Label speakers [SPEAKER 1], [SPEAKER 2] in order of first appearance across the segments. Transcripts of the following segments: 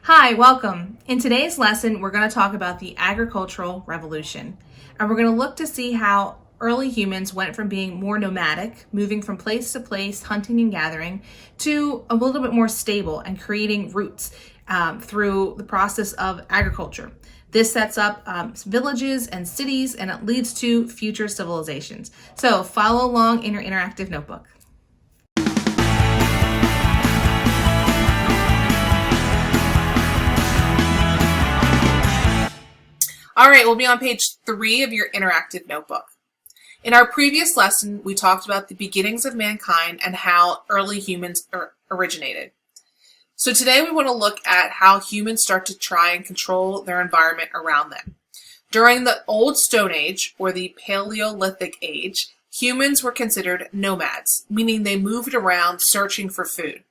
[SPEAKER 1] Hi, welcome. In today's lesson, we're going to talk about the agricultural revolution. And we're going to look to see how early humans went from being more nomadic, moving from place to place, hunting and gathering, to a little bit more stable and creating roots through the process of agriculture. This sets up villages and cities, and it leads to future civilizations. So follow along in your interactive notebook. All right, we'll be on page 3 of your interactive notebook. In our previous lesson, we talked about the beginnings of mankind and how early humans originated. So today we want to look at how humans start to try and control their environment around them. During the Old Stone Age, or the Paleolithic Age, humans were considered nomads, meaning they moved around searching for food.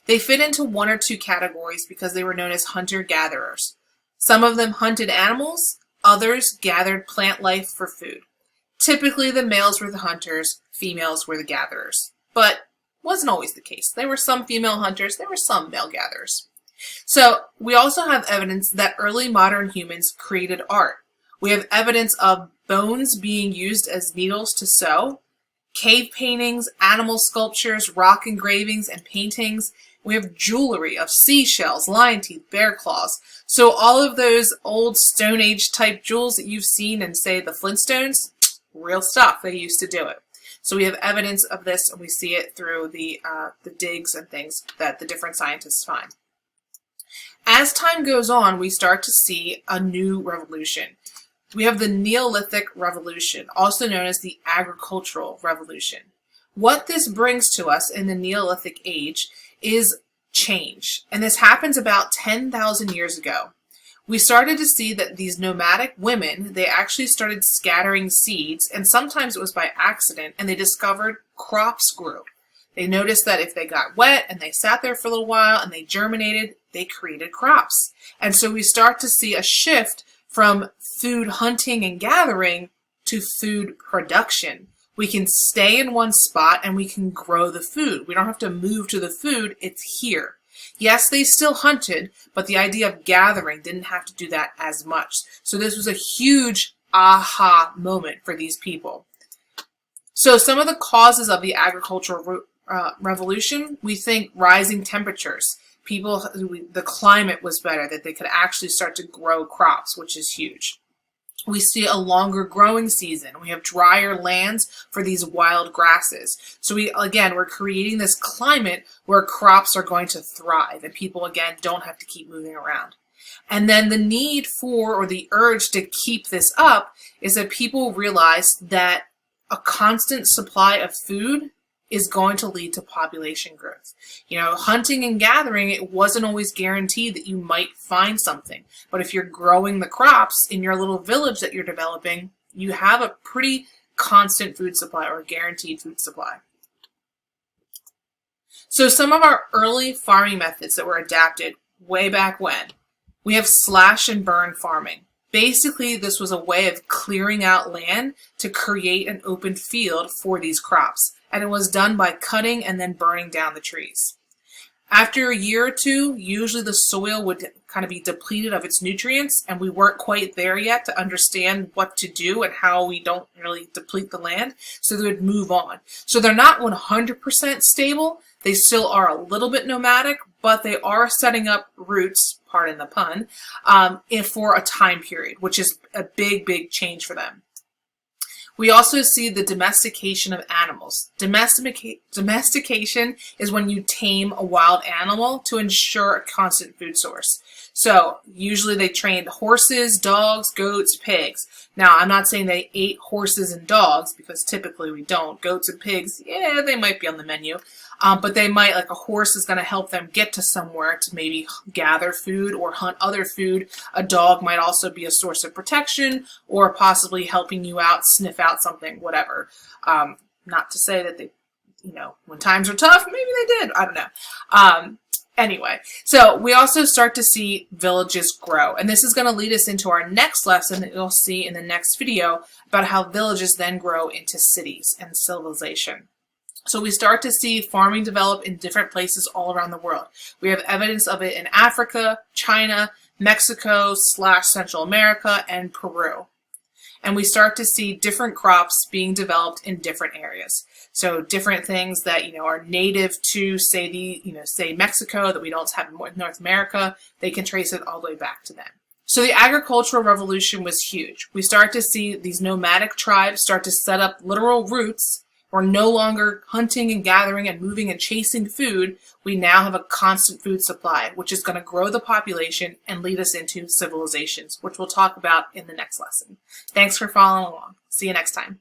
[SPEAKER 1] They fit into one or two categories because they were known as hunter-gatherers. Some of them hunted animals, others gathered plant life for food. Typically, the males were the hunters, females were the gatherers. But wasn't always the case. There were some female hunters, there were some male gatherers. So we also have evidence that early modern humans created art. We have evidence of bones being used as needles to sew, cave paintings, animal sculptures, rock engravings, and paintings. We have jewelry of seashells, lion teeth, bear claws. So all of those old Stone Age type jewels that you've seen in, say, the Flintstones, real stuff. They used to do it. So we have evidence of this, and we see it through the digs and things that the different scientists find. As time goes on, we start to see a new revolution. We have the Neolithic Revolution, also known as the Agricultural Revolution. What this brings to us in the Neolithic Age is change, and this happens about 10,000 years ago. We started to see that these nomadic women, they actually started scattering seeds, and sometimes it was by accident, and they discovered crops grew. They noticed that if they got wet and they sat there for a little while and they germinated, they created crops. And so we start to see a shift from food hunting and gathering to food production. We can stay in one spot and we can grow the food. We don't have to move to the food, it's here. Yes, they still hunted, but the idea of gathering didn't have to do that as much. So this was a huge aha moment for these people. So some of the causes of the agricultural revolution, we think rising temperatures. The climate was better, that they could actually start to grow crops, which is huge. We see a longer growing season. We have drier lands for these wild grasses. So we're creating this climate where crops are going to thrive and people, again, don't have to keep moving around. And then the need for, or the urge to keep this up, is that people realize that a constant supply of food is going to lead to population growth. You know, hunting and gathering, it wasn't always guaranteed that you might find something. But if you're growing the crops in your little village that you're developing, you have a pretty constant food supply or guaranteed food supply. So some of our early farming methods that were adapted way back when, we have slash and burn farming. Basically, this was a way of clearing out land to create an open field for these crops. And it was done by cutting and then burning down the trees. After a year or two, usually the soil would kind of be depleted of its nutrients, and we weren't quite there yet to understand what to do and how we don't really deplete the land, so they would move on. So they're not 100% stable. They still are a little bit nomadic, but they are setting up roots, pardon the pun, for a time period, which is a big, big change for them. We also see the domestication of animals. Domestication is when you tame a wild animal to ensure a constant food source. So usually they trained horses, dogs, goats, pigs. Now, I'm not saying they ate horses and dogs, because typically we don't. Goats and pigs, yeah, they might be on the menu. But they might, like a horse is going to help them get to somewhere to maybe gather food or hunt other food. A dog might also be a source of protection or possibly helping you out, sniff out something, whatever. Not to say that they, when times are tough, maybe they did. I don't know. Anyway, so we also start to see villages grow. And this is going to lead us into our next lesson that you'll see in the next video about how villages then grow into cities and civilization. So we start to see farming develop in different places all around the world. We have evidence of it in Africa, China, Mexico / Central America, and Peru. And we start to see different crops being developed in different areas. So different things that, are native to say Mexico that we don't have in North America, they can trace it all the way back to them. So the agricultural revolution was huge. We start to see these nomadic tribes start to set up literal roots. We're no longer hunting and gathering and moving and chasing food. We now have a constant food supply, which is going to grow the population and lead us into civilizations, which we'll talk about in the next lesson. Thanks for following along. See you next time.